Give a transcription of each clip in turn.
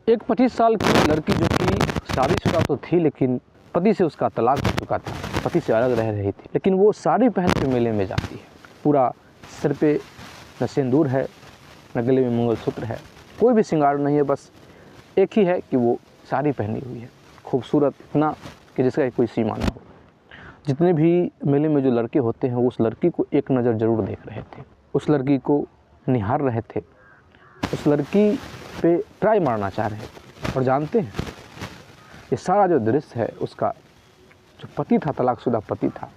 एक 25 साल की लड़की जो कि शादीशुदा तो थी, लेकिन पति से उसका तलाक हो चुका था, पति से अलग रह रही थी, लेकिन वो साड़ी पहन के मेले में जाती है। पूरा सिर पे न सिंदूर है, न गले में मंगलसूत्र है, कोई भी श्रृंगार नहीं है, बस एक ही है कि वो साड़ी पहनी हुई है, खूबसूरत इतना कि जिसका कोई सीमा ना हो। जितने भी मेले में जो लड़के होते हैं उस लड़की को एक नज़र ज़रूर देख रहे थे, उस लड़की को निहार रहे थे, उस लड़की पे ट्राई मारना चाह रहे थे। और जानते हैं, ये सारा जो दृश्य है उसका जो पति था, तलाकशुदा पति था,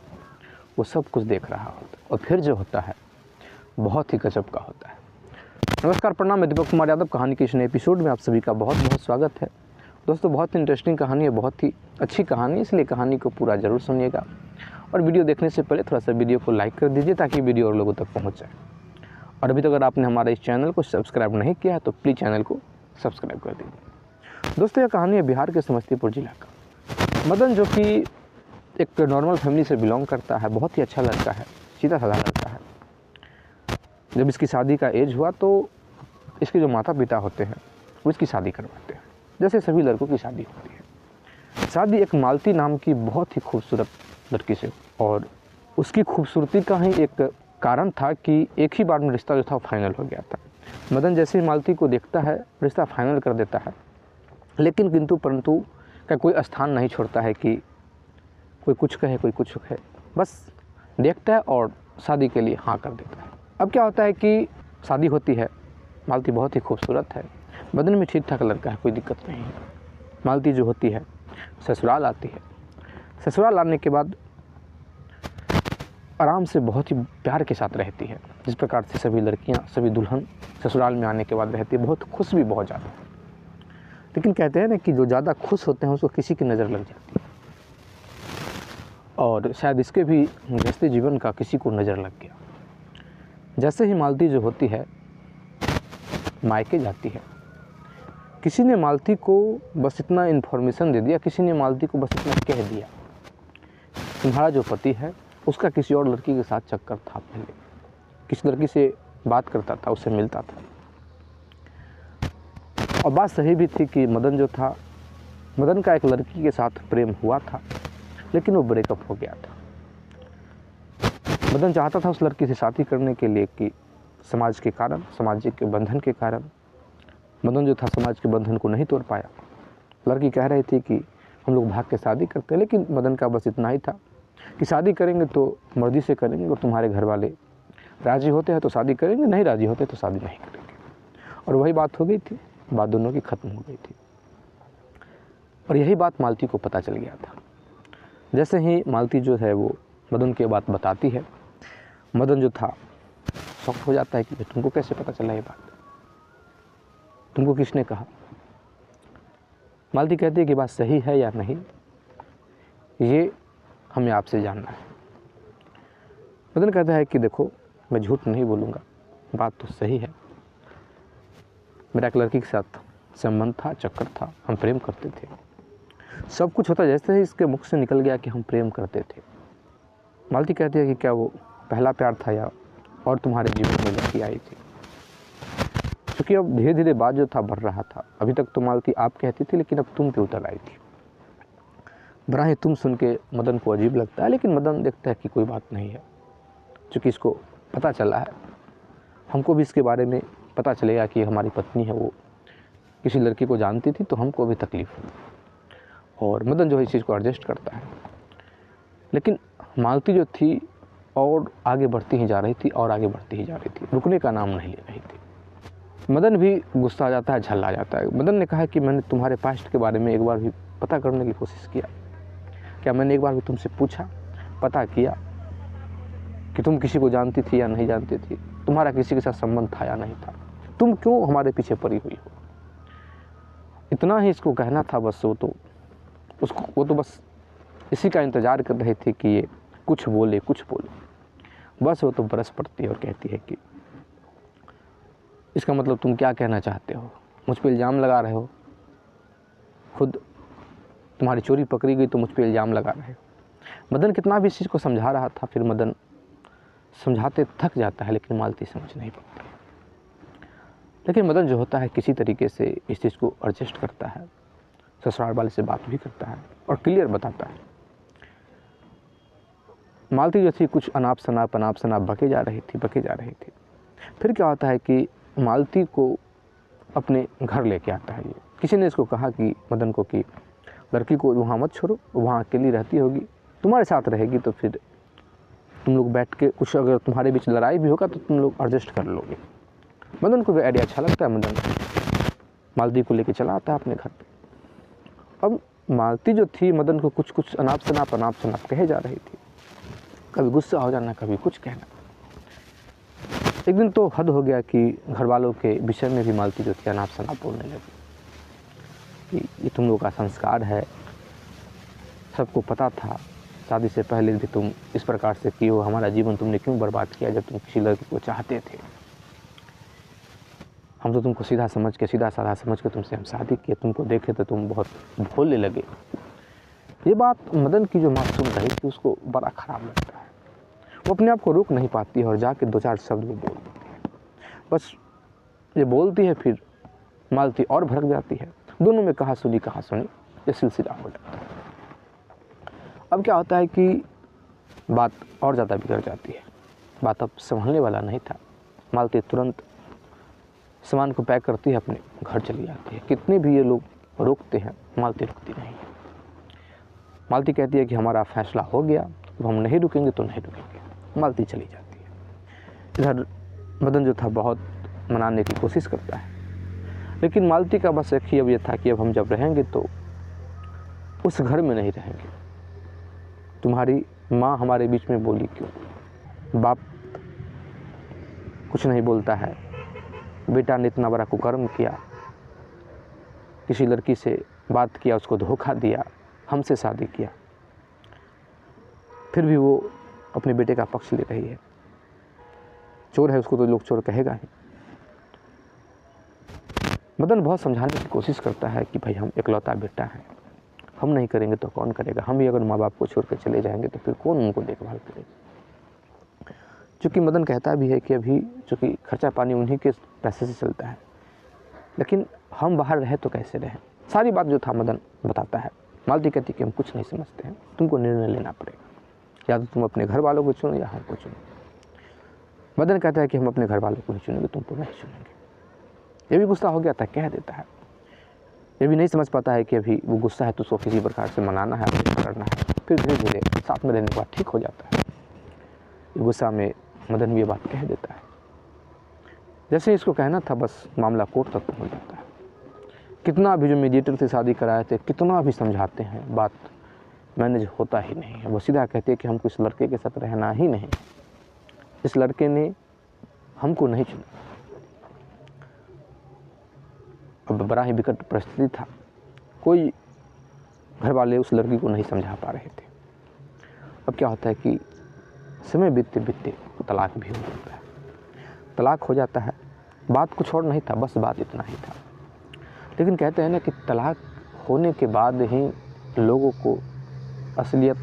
वो सब कुछ देख रहा होता है। और फिर जो होता है बहुत ही गजब का होता है। नमस्कार, प्रणाम, मैं दीपक कुमार यादव। कहानी के इस नए एपिसोड में आप सभी का बहुत बहुत स्वागत है। दोस्तों, बहुत ही इंटरेस्टिंग कहानी है, बहुत ही अच्छी कहानी है, इसलिए कहानी को पूरा ज़रूर सुनिएगा। और वीडियो देखने से पहले थोड़ा सा वीडियो को लाइक कर दीजिए ताकि वीडियो और लोगों तक पहुँच जाए। और अभी तक अगर आपने हमारे इस चैनल को सब्सक्राइब नहीं किया है तो प्लीज़ चैनल को सब्सक्राइब कर दीजिए। दोस्तों, यह कहानी है बिहार के समस्तीपुर जिला का। मदन जो कि एक नॉर्मल फैमिली से बिलोंग करता है, बहुत ही अच्छा लड़का है, सीधा साधा लड़का है। जब इसकी शादी का एज हुआ तो इसके जो माता पिता होते हैं वो इसकी शादी करवाते हैं, जैसे सभी लड़कों की शादी होती है। शादी एक मालती नाम की बहुत ही खूबसूरत लड़की से, और उसकी खूबसूरती का ही एक कारण था कि एक ही बार में रिश्ता जो था फाइनल हो गया था। मदन जैसे ही मालती को देखता है रिश्ता फाइनल कर देता है, लेकिन किंतु परंतु का कोई स्थान नहीं छोड़ता है कि कोई कुछ कहे कोई कुछ कहे, बस देखता है और शादी के लिए हाँ कर देता है। अब क्या होता है कि शादी होती है, मालती बहुत ही खूबसूरत है, मदन में ठीक ठाक लड़का है, कोई दिक्कत नहीं है। मालती जो होती है ससुराल आती है। ससुराल आने के बाद आराम से बहुत ही प्यार के साथ रहती है, जिस प्रकार से सभी लड़कियां, सभी दुल्हन ससुराल में आने के बाद रहती है, बहुत खुश भी बहुत ज़्यादा। लेकिन कहते हैं ना कि जो ज़्यादा खुश होते हैं उसको किसी की नज़र लग जाती है, और शायद इसके भी गृहस्थी जीवन का किसी को नज़र लग गया। जैसे ही मालती जो होती है मायके जाती है, किसी ने मालती को बस इतना इन्फॉर्मेशन दे दिया, किसी ने मालती को बस इतना कह दिया, तुम्हारा जो पति है उसका किसी और लड़की के साथ चक्कर था, पहले किसी लड़की से बात करता था, उससे मिलता था। और बात सही भी थी कि मदन जो था, मदन का एक लड़की के साथ प्रेम हुआ था, लेकिन वो ब्रेकअप हो गया था। मदन चाहता था उस लड़की से शादी करने के लिए कि समाज के कारण, सामाजिक के बंधन के कारण मदन जो था समाज के बंधन को नहीं तोड़ पाया। लड़की कह रही थी कि हम लोग भाग के शादी करते हैं, लेकिन मदन का बस इतना ही था कि शादी करेंगे तो मर्जी से करेंगे, और तुम्हारे घर वाले राज़ी होते हैं तो शादी करेंगे, नहीं राज़ी होते तो शादी नहीं करेंगे। और वही बात हो गई थी, बात दोनों की ख़त्म हो गई थी। और यही बात मालती को पता चल गया था। जैसे ही मालती जो है वो मदन की बात बताती है, मदन जो था शॉक हो जाता है कि तुमको कैसे पता चला ये बात, तुमको किसने कहा। मालती कहती है कि बात सही है या नहीं ये हमें आपसे जानना है। मदन कहता है कि देखो, मैं झूठ नहीं बोलूँगा, बात तो सही है, मेरा एक लड़की के साथ संबंध था, चक्कर था, हम प्रेम करते थे, सब कुछ होता जैसे ही इसके मुख से निकल गया कि हम प्रेम करते थे। मालती कहती है कि क्या वो पहला प्यार था या और तुम्हारे जीवन में लड़की आई थी। क्योंकि अब धीरे धीरे बात जो था बढ़ रहा था, अभी तक तो मालती आप कहती थी, लेकिन अब तुम पे उतर आई थी। बड़ा ही तुम सुन के मदन को अजीब लगता है, लेकिन मदन देखता है कि कोई बात नहीं है, क्योंकि इसको पता चला है, हमको भी इसके बारे में पता चलेगा कि हमारी पत्नी है वो किसी लड़की को जानती थी, तो हमको भी तकलीफ हुई। और मदन जो है इस चीज़ को एडजस्ट करता है। लेकिन मालती जो थी और आगे बढ़ती ही जा रही थी, और आगे बढ़ती ही जा रही थी, रुकने का नाम नहीं ले रही थी। मदन भी गुस्सा आ जाता है, झल्ला जाता है। मदन ने कहा कि मैंने तुम्हारे पास्ट के बारे में एक बार भी पता करने की कोशिश किया, क्या मैंने एक बार भी तुमसे पूछा, पता किया कि तुम किसी को जानती थी या नहीं जानती थी, तुम्हारा किसी के साथ संबंध था या नहीं था, तुम क्यों हमारे पीछे पड़ी हुई हो। इतना ही इसको कहना था बस। वो तो बस इसी का इंतज़ार कर रही थी कि ये कुछ बोले कुछ बोले। बस वो तो बरस पड़ती है और कहती है कि इसका मतलब तुम क्या कहना चाहते हो, मुझ पर इल्ज़ाम लगा रहे हो, खुद तुम्हारी चोरी पकड़ी गई तो मुझ पर इल्ज़ाम लगा रहे हो। मदन कितना भी इस चीज़ को समझा रहा था, फिर मदन समझाते थक जाता है, लेकिन मालती समझ नहीं पाती। लेकिन मदन जो होता है किसी तरीके से इस चीज़ को एडजस्ट करता है, ससुराल वाले से बात भी करता है और क्लियर बताता है। मालती जो थी कुछ अनाप शनाप बके जा रही थी। फिर क्या होता है कि मालती को अपने घर लेके आता है। ये किसी ने इसको कहा कि मदन को कि लड़की को वहाँ मत छोड़ो, वहाँ अकेली रहती होगी, तुम्हारे साथ रहेगी तो फिर तुम लोग बैठ के कुछ अगर तुम्हारे बीच लड़ाई भी होगा तो तुम लोग एडजस्ट कर लोगे। मदन को भी आइडिया अच्छा लगता है। मदन मालती को लेके चला आता है अपने घर पे। अब मालती जो थी मदन को कुछ अनाप शनाप कहे जा रही थी, कभी गुस्सा हो जाना, कभी कुछ कहना। एक दिन तो हद हो गया कि घर वालों के विषय में भी मालती जो थी अनाप शनाप बोलने लगी कि ये तुम लोगों का संस्कार है, सबको पता था, शादी से पहले भी तुम इस प्रकार से की हो, हमारा जीवन तुमने क्यों बर्बाद किया जब तुम किसी लड़की को चाहते थे। हम तो तुमको सीधा साधा समझ के तुमसे हम शादी किए, तुमको देखे तो तुम बहुत भोले लगे। ये बात मदन की जो माँ सुन रही थी उसको बड़ा ख़राब लगता है। वो अपने आप को रोक नहीं पाती है और जाके 2-4 शब्द वो बोल देती है। बस ये बोलती है, फिर मालती और भड़क जाती है। दोनों में कहा सुनी ये सिलसिला हो जाता है। अब क्या होता है कि बात और ज़्यादा बिगड़ जाती है। बात अब संभलने वाला नहीं था। मालती तुरंत सामान को पैक करती है, अपने घर चली जाती है। कितने भी ये लोग रोकते हैं, मालती रुकती नहीं। मालती कहती है कि हमारा फैसला हो गया, अब हम नहीं रुकेंगे तो नहीं रुकेंगे। मालती चली जाती है। इधर मदन जो था बहुत मनाने की कोशिश करता है, लेकिन मालती का बस एक ही अब ये था कि अब हम जब रहेंगे तो उस घर में नहीं रहेंगे। तुम्हारी माँ हमारे बीच में बोली क्यों? बाप कुछ नहीं बोलता है, बेटा ने इतना बड़ा कुकर्म किया, किसी लड़की से बात किया, उसको धोखा दिया, हमसे शादी किया, फिर भी वो अपने बेटे का पक्ष ले रही है। चोर है उसको तो लोग चोर कहेगा ही। मदन बहुत समझाने की कोशिश करता है कि भाई हम इकलौता बेटा हैं, हम नहीं करेंगे तो कौन करेगा, हम ही अगर माँ बाप को छोड़ कर चले जाएंगे तो फिर कौन उनको देखभाल करेगा। चूँकि मदन कहता भी है कि अभी चूँकि खर्चा पानी उन्हीं के पैसे से चलता है, लेकिन हम बाहर रहे तो कैसे रहें। सारी बात जो था मदन बताता है। मालती कहती कि हम कुछ नहीं समझते हैं, तुमको निर्णय लेना पड़ेगा, या तो तुम अपने घर वालों को चुनो या हमको चुनो। मदन कहता है कि हम अपने घर वालों को ही चुनेंगे, तुमको नहीं चुनेंगे। ये भी गुस्सा हो गया था, कह देता है। ये भी नहीं समझ पाता है कि अभी वो गुस्सा है तो उसको किसी प्रकार से मनाना है, करना है। फिर धीरे धीरे साथ में रहने के बाद ठीक हो जाता है। ये गुस्सा में मदन भी ये बात कह देता है। जैसे ही इसको कहना था बस मामला कोर्ट तक पहुँच जाता है। कितना भी जो मीडिएटर से शादी कराए थे, कितना भी समझाते हैं, बात मैनेज होता ही नहीं है। वो सीधा कहते हैं कि हमको इस लड़के के साथ रहना ही नहीं, इस लड़के ने हमको नहीं चुना। अब बड़ा ही विकट परिस्थिति था, कोई घर वाले उस लड़की को नहीं समझा पा रहे थे। अब क्या होता है कि समय बीतते बीतते तलाक भी हो जाता है। तलाक हो जाता है, बात कुछ और नहीं था, बस बात इतना ही था। लेकिन कहते हैं ना कि तलाक होने के बाद ही लोगों को असलियत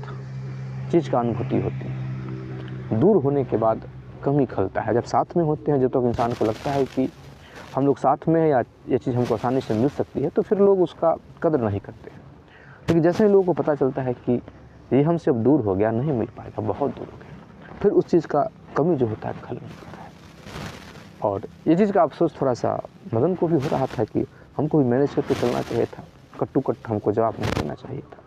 चीज़ का अनुभूति होती है। दूर होने के बाद कमी खलता है। जब साथ में होते हैं, जब तक इंसान को लगता है कि हम लोग साथ में हैं या ये चीज़ हमको आसानी से मिल सकती है, तो फिर लोग उसका कदर नहीं करते हैं। लेकिन जैसे ही लोगों को पता चलता है कि ये हमसे अब दूर हो गया, नहीं मिल पाएगा, बहुत दूर हो गया, फिर उस चीज़ का कमी जो होता है खल मिलता है। और ये चीज़ का अफसोस थोड़ा सा मदन को भी हो रहा था कि हमको भी मैनेज करके चलना चाहिए था, कट्टू कट्ट हमको जवाब नहीं देना चाहिए था।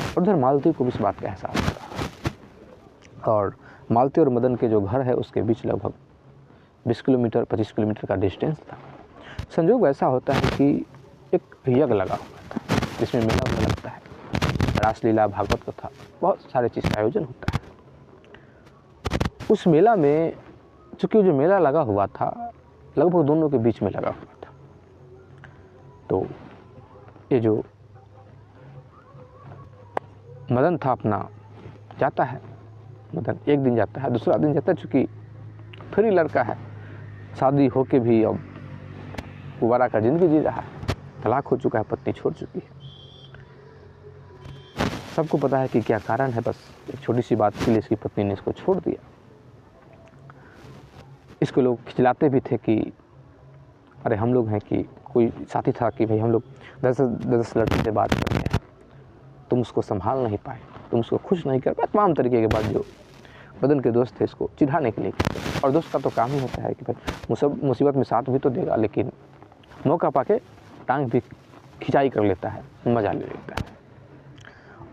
और उधर मालती को भी इस बात का एहसास हो रहा। और मालती और मदन के जो घर है उसके बीच लगभग 20 किलोमीटर 25 किलोमीटर का डिस्टेंस था। संयोग ऐसा होता है कि एक यज्ञ लगा हुआ था, जिसमें मेला होने लगता है, रासलीला, भागवत कथा, बहुत सारे चीज़ का आयोजन होता है। उस मेला में चूँकि जो मेला लगा हुआ था लगभग दोनों के बीच में लगा हुआ था, तो ये जो मदन था अपना जाता है, मदन एक दिन जाता है, दूसरा दिन जाता है, चूँकि फिर ही लड़का है, शादी होके भी अब दोबारा का ज़िंदगी जी रहा है, तलाक हो चुका है, पत्नी छोड़ चुकी है। सबको पता है कि क्या कारण है, बस एक छोटी सी बात के लिए इसकी पत्नी ने इसको छोड़ दिया। इसको लोग खिचलाते भी थे कि अरे हम लोग हैं कि कोई साथी था कि भाई हम लोग 10 लड़की से बात करते हैं, तुम उसको संभाल नहीं पाए, तुम उसको खुश नहीं कर पाए, तमाम तरीके के बात जो मदन के दोस्त थे इसको चिढ़ाने के लिए करते। और दोस्त का तो काम ही होता है कि भाई मुसीबत में साथ भी तो देगा, लेकिन मौका पाके टांग भी खिंचाई कर लेता है, मज़ा ले लेता है।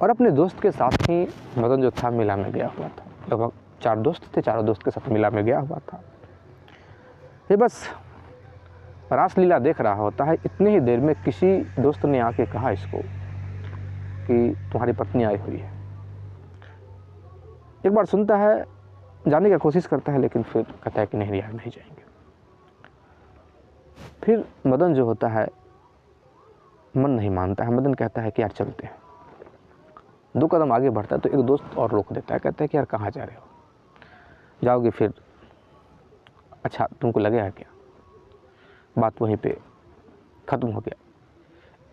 और अपने दोस्त के साथ ही मदन जो था मेला में गया हुआ था। लगभग 4 दोस्त थे, चारों दोस्त के साथ मेला में गया हुआ था। ये बस रासलीला देख रहा होता है। इतनी ही देर में किसी दोस्त ने आके कहा इसको कि तुम्हारी पत्नी आई हुई है। एक बार सुनता है, जाने की कोशिश करता है, लेकिन फिर कहता है कि नहीं यार नहीं जाएंगे। फिर मदन जो होता है मन नहीं मानता है। मदन कहता है कि यार चलते हैं। 2 कदम आगे बढ़ता है तो एक दोस्त और रोक देता है, कहता है कि यार कहाँ जा रहे हो, जाओगे फिर अच्छा तुमको लगेगा क्या, बात वहीं पे ख़त्म हो गया।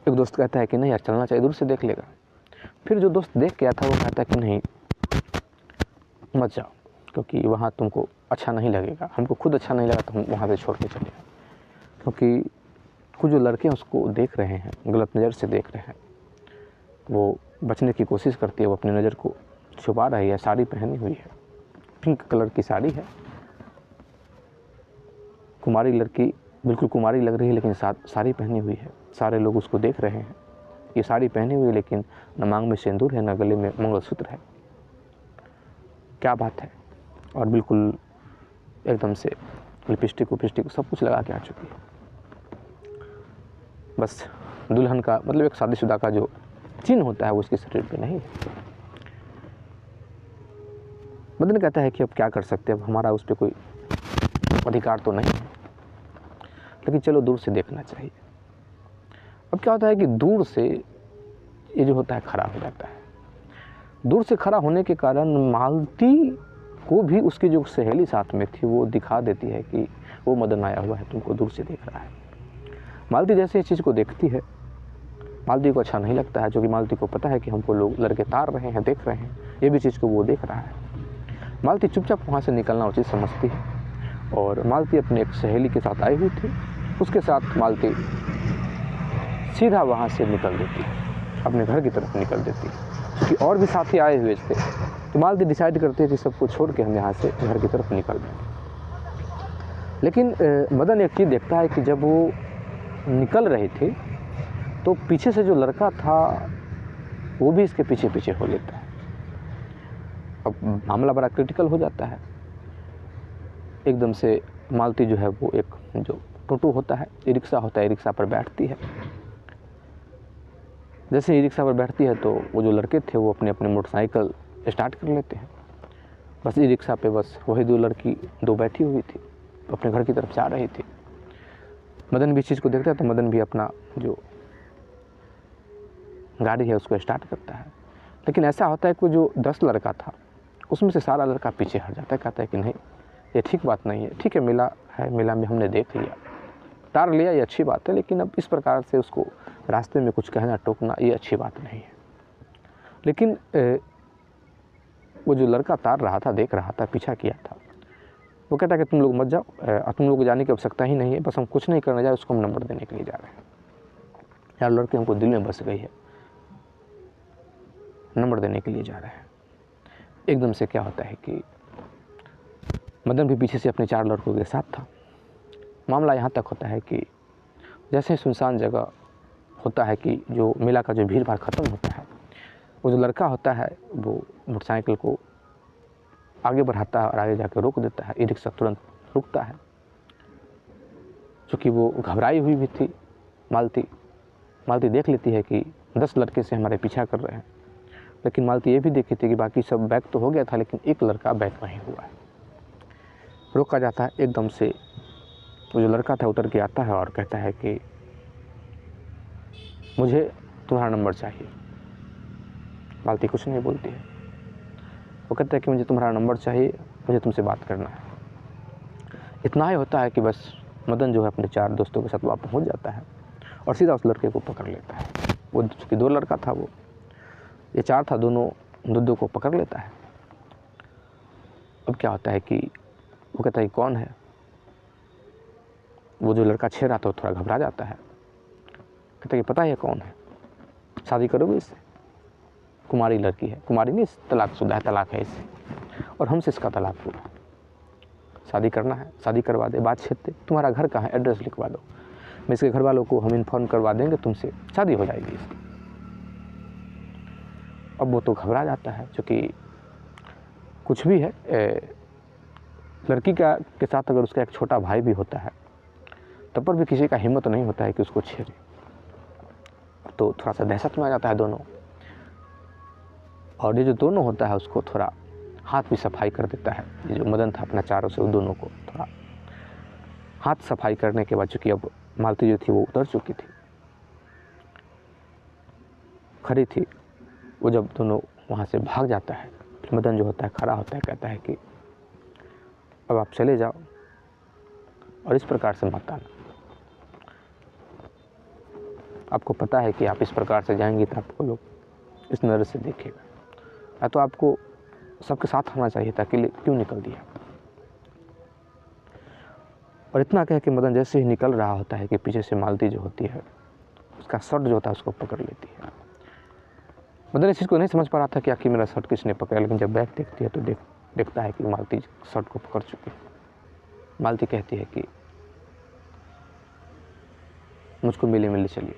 एक दोस्त कहता है कि नहीं यार चलना चाहिए, दूर से देख लेगा। फिर जो दोस्त देख गया था वो कहता है कि नहीं मत जाओ, क्योंकि वहाँ तुमको अच्छा नहीं लगेगा, हमको खुद अच्छा नहीं लगा तो हम वहाँ से छोड़ के चले गए। क्योंकि कुछ जो लड़के उसको देख रहे हैं, गलत नज़र से देख रहे हैं, वो बचने की कोशिश करती है, वो अपनी नज़र को छुपा रही है। साड़ी पहनी हुई है, पिंक कलर की साड़ी है, कुमारी लड़की बिल्कुल कुमारी लग रही है, लेकिन साड़ी पहनी हुई है। सारे लोग उसको देख रहे हैं, ये साड़ी पहनी हुई है लेकिन न मांग में सिंदूर है, न गले में मंगलसूत्र है, क्या बात है। और बिल्कुल एकदम से लिपस्टिक सब कुछ लगा के आ चुकी है। बस दुल्हन का मतलब एक शादीशुदा का जो चिन्ह होता है वो उसके शरीर पे नहीं है। मदन कहता है कि अब क्या कर सकते हैं, अब हमारा उस पर कोई अधिकार तो नहीं है, लेकिन चलो दूर से देखना चाहिए। अब क्या होता है कि दूर से ये जो होता है खड़ा हो जाता है। दूर से खड़ा होने के कारण मालती को भी उसकी जो सहेली साथ में थी वो दिखा देती है कि वो मदन आया हुआ है, तुमको दूर से देख रहा है। मालती जैसे इस चीज़ को देखती है, मालती को अच्छा नहीं लगता है, जो कि मालती को पता है कि हमको लोग लड़के तार रहे हैं, देख रहे हैं, ये भी चीज़ को वो देख रहा है। मालती चुपचाप वहाँ से निकलना उचित समझती है और मालती अपने एक सहेली के साथ आई हुई थी, उसके साथ मालती सीधा वहाँ से निकल देती है, अपने घर की तरफ निकल देती है। क्योंकि और भी साथी आए हुए थे, तो मालती डिसाइड करती है कि सबको छोड़ के हम यहाँ से घर की तरफ निकल जाएंगे। लेकिन मदन एक चीज़ देखता है कि जब वो निकल रहे थे तो पीछे से जो लड़का था वो भी इसके पीछे पीछे हो लेता है। अब मामला बड़ा क्रिटिकल हो जाता है। एकदम से मालती जो है वो एक जो टोटो होता है, ई रिक्शा होता है, ई रिक्शा पर बैठती है। जैसे ई रिक्शा पर बैठती है तो वो जो लड़के थे वो अपने अपने मोटरसाइकिल स्टार्ट कर लेते हैं। बस ई रिक्शा पे बस वही 2 लड़की 2 बैठी हुई थी, अपने घर की तरफ जा रही थी। मदन भी इस चीज़ को देखता है तो मदन भी अपना जो गाड़ी है उसको स्टार्ट करता है। लेकिन ऐसा होता है कि जो 10 लड़का था उसमें से सारा लड़का पीछे हट जाता है, कहता है कि नहीं ये ठीक बात नहीं है। ठीक है मेला है, मेला में हमने देख लिया, तार लिया, ये अच्छी बात है, लेकिन अब इस प्रकार से उसको रास्ते में कुछ कहना टोकना ये अच्छी बात नहीं है। लेकिन वो जो लड़का तार रहा था, देख रहा था, पीछा किया था, वो कहता है कि तुम लोग मत जाओ, तुम लोग जाने की आवश्यकता ही नहीं है, बस हम कुछ नहीं करने जाए, उसको हम नंबर देने के लिए जा रहे हैं। यार लड़के हमको दिल में बस गई है, नंबर देने के लिए जा रहे हैं। एकदम से क्या होता है कि मदन भी पीछे से अपने 4 लड़कों के साथ था। मामला यहाँ तक होता है कि जैसे सुनसान जगह होता है कि जो मेला का जो भीड़ भाड़ ख़त्म होता है, वो जो लड़का होता है वो मोटरसाइकिल को आगे बढ़ाता है और आगे जाकर रोक देता है। ई रिक्शा तुरंत रुकता है, चूँकि वो घबराई हुई भी थी। मालती देख लेती है कि 10 लड़के से हमारे पीछा कर रहे हैं, लेकिन मालती ये भी देखी थी कि बाकी सब बैक तो हो गया था, लेकिन एक लड़का बैक नहीं हुआ है। रोका जाता है। एकदम से वो जो लड़का था उतर के आता है और कहता है कि मुझे तुम्हारा नंबर चाहिए। मालती कुछ नहीं बोलती है। वो कहता है कि मुझे तुम्हारा नंबर चाहिए, मुझे तुमसे बात करना है। इतना ही होता है कि बस मदन जो है अपने 4 दोस्तों के साथ वहाँ पहुँच जाता है और सीधा उस लड़के को पकड़ लेता है। वो चूँकि 2 लड़का था, वो ये 4 था, दोनों दुद्दू को पकड़ लेता है। अब क्या होता है कि वो कहता है कि कौन है, वो जो लड़का छेड़ रहा था वो थोड़ा घबरा जाता है, कहता है कि पता है कौन है, शादी करोगे इससे? कुमारी लड़की है, कुमारी नहीं, तलाकशुदा है, तलाक है इससे, और हमसे इसका तलाक हुआ, शादी करना है, शादी करवा दे, बात छेड़ दे, तुम्हारा घर कहाँ है, एड्रेस लिखवा दो, मैं इसके घर वालों को हम इन्फॉर्म करवा देंगे, तुमसे शादी हो जाएगी इसकी। अब वो तो घबरा जाता है, क्योंकि कुछ भी है, लड़की के साथ अगर उसका एक छोटा भाई भी होता है तब पर भी किसी का हिम्मत नहीं होता है कि उसको छेड़े, तो थोड़ा सा दहशत में आ जाता है दोनों। और ये जो दोनों होता है उसको थोड़ा हाथ भी सफाई कर देता है, ये जो मदन था अपना चारों से, दोनों को थोड़ा हाथ सफाई करने के बाद, चूँकि अब मालती जो थी वो उतर चुकी थी, खड़ी थी, वो जब दोनों वहाँ से भाग जाता है, फिर मदन जो होता है खड़ा होता है, कहता है कि अब आप चले जाओ और इस प्रकार से मत आना, आपको पता है कि आप इस प्रकार से जाएंगे तो आपको लोग इस नज़र से देखेगा, या तो आपको सबके साथ होना चाहिए था, अकेले क्यों निकल दिया। और इतना कह के मदन जैसे ही निकल रहा होता है कि पीछे से मालती जो होती है उसका शर्ट जो होता है उसको पकड़ लेती है। मदन इस चीज़ को नहीं समझ पा रहा था कि आखिर मेरा शर्ट किसने पकड़ा, लेकिन जब बैग देखती है तो देखता है कि मालती शर्ट को पकड़ चुकी है। मालती कहती है कि मुझको मेले में ले चलिए।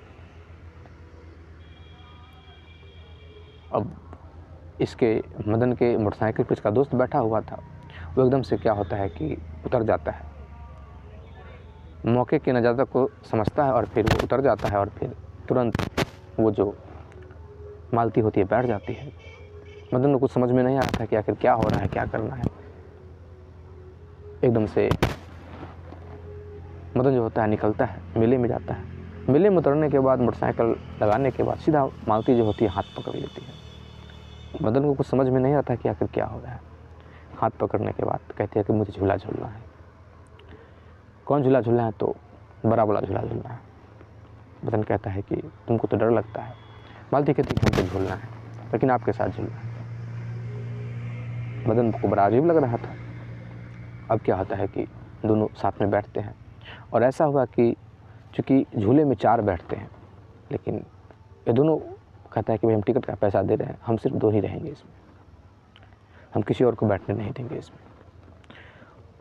अब इसके मदन के मोटरसाइकिल पर इसका दोस्त बैठा हुआ था, वो एकदम से क्या होता है कि उतर जाता है, मौके के नज़ारा को समझता है और फिर वो उतर जाता है, और फिर तुरंत वो जो मालती होती है बैठ जाती है। मदन को कुछ समझ में नहीं आ रहा था कि आखिर क्या हो रहा है, क्या करना है। एकदम से मदन जो होता है निकलता है, मेले में जाता है। मेले में उतरने के बाद मोटरसाइकिल लगाने के बाद सीधा मालती जो होती है हाथ पकड़ लेती है। मदन को कुछ समझ में नहीं आता कि आखिर क्या हो रहा है। हाथ पकड़ने के बाद कहती है कि मुझे झूला झूलना है। कौन झूला झूलना है? तो बड़ा वाला झूला झूलना है। मदन कहता है कि तुमको तो डर लगता है। मालती कहती है कि हमको झूलना है, लेकिन आपके साथ झूलना है। मदन को बड़ा अजीब लग रहा था। अब क्या होता है कि दोनों साथ में बैठते हैं, और ऐसा हुआ कि चूँकि झूले में 4 बैठते हैं, लेकिन ये दोनों कहता है कि भाई हम टिकट का पैसा दे रहे हैं, हम सिर्फ 2 ही रहेंगे इसमें, हम किसी और को बैठने नहीं देंगे इसमें।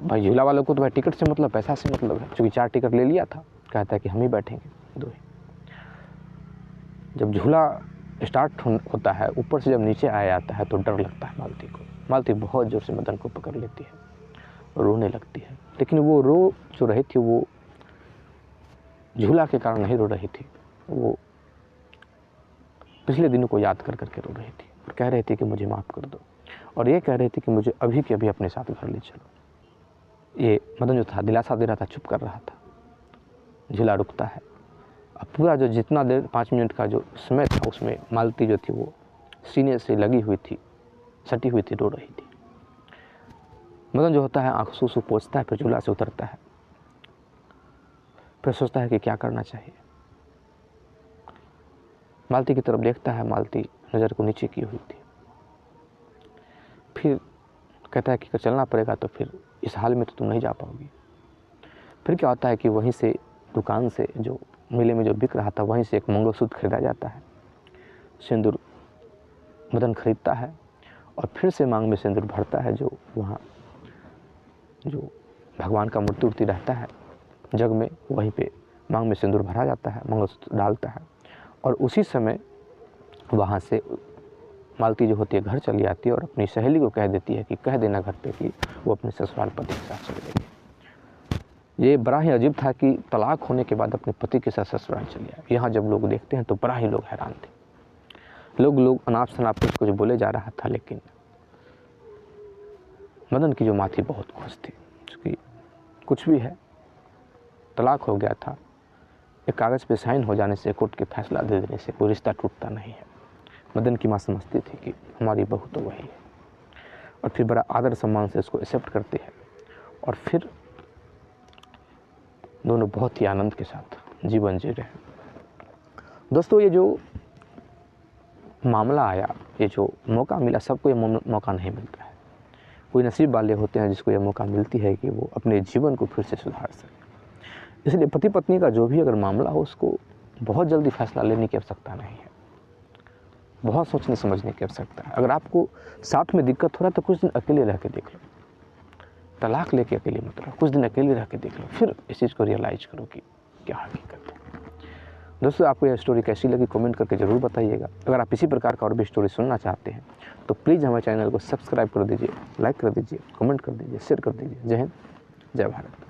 भाई झूला वालों को तो भाई टिकट से मतलब, पैसा से मतलब है, चूँकि 4 टिकट ले लिया था, कहता है कि हम ही बैठेंगे 2 ही। जब झूला स्टार्ट होता है, ऊपर से जब नीचे आया जाता है तो डर लगता है मालती को। मालती बहुत ज़ोर से मदन को पकड़ लेती है, रोने लगती है। लेकिन वो रो जो रही थी वो झूला के कारण नहीं रो रही थी, वो पिछले दिनों को याद कर करके रो रही थी और कह रही थी कि मुझे माफ़ कर दो, और ये कह रही थी कि मुझे अभी के अभी अपने साथ घर ले चलो। ये मदन जो था दिलासा दे रहा था, चुप कर रहा था। झूला रुकता है। अब पूरा जो जितना देर 5 मिनट का जो समय था उसमें मालती जो थी वो सीने से लगी हुई थी, सटी हुई थी, रो रही थी। मदन जो होता है आंसू से पोंछता है, फिर झूला से उतरता है, फिर सोचता है कि क्या करना चाहिए। मालती की तरफ देखता है, मालती नज़र को नीचे की हुई थी। फिर कहता है कि अगर चलना पड़ेगा तो फिर इस हाल में तो तुम नहीं जा पाओगी। फिर क्या होता है कि वहीं से दुकान से जो मेले में जो बिक रहा था वहीं से एक मंगलसूत्र खरीदा जाता है। सिंदूर मदन खरीदता है और फिर से मांग में सिंदूर भरता है। जो वहाँ जो भगवान का मूर्ति उर्ति रहता है जग में, वहीं पे मांग में सिंदूर भरा जाता है, मंगलसूत्र डालता है। और उसी समय वहाँ से मालती जो होती है घर चली आती है और अपनी सहेली को कह देती है कि कह देना घर पे कि वो अपने ससुराल पति के साथ चले गई। ये बड़ा ही अजीब था कि तलाक होने के बाद अपने पति के साथ ससुराल चले आए। यहाँ जब लोग देखते हैं तो बड़ा ही लोग हैरान थे। लोग अनाप शनाप कुछ बोले जा रहा था, लेकिन मदन की जो माँ थी बहुत खुश थी, क्योंकि कुछ भी है, तलाक हो गया था, एक कागज़ पे साइन हो जाने से, कोर्ट के फैसला दे देने से कोई रिश्ता टूटता नहीं है। मदन की माँ समझती थी कि हमारी बहू तो वही है, और फिर बड़ा आदर सम्मान से उसको एक्सेप्ट करती है, और फिर दोनों बहुत ही आनंद के साथ जीवन जी रहे हैं। दोस्तों, ये जो मामला आया, ये जो मौका मिला, सबको ये मौका नहीं मिलता है। कोई नसीब वाले होते हैं जिसको ये मौका मिलती है कि वो अपने जीवन को फिर से सुधार सके। इसलिए पति पत्नी का जो भी अगर मामला हो उसको बहुत जल्दी फैसला लेने की आवश्यकता नहीं है, बहुत सोचने समझने की आवश्यकता है। अगर आपको साथ में दिक्कत हो रहा है तो कुछ दिन अकेले रह के देख लो, तलाक लेके अकेले मत रहो, कुछ दिन अकेले रह के देख लो, फिर इस चीज़ को रियलाइज करो कि क्या हकीकत है। दोस्तों आपको यह स्टोरी कैसी लगी कमेंट करके ज़रूर बताइएगा। अगर आप इसी प्रकार का और भी स्टोरी सुनना चाहते हैं तो प्लीज़ हमारे चैनल को सब्सक्राइब कर दीजिए, लाइक कर दीजिए, कमेंट कर दीजिए, शेयर कर दीजिए। जय हिंद, जय भारत।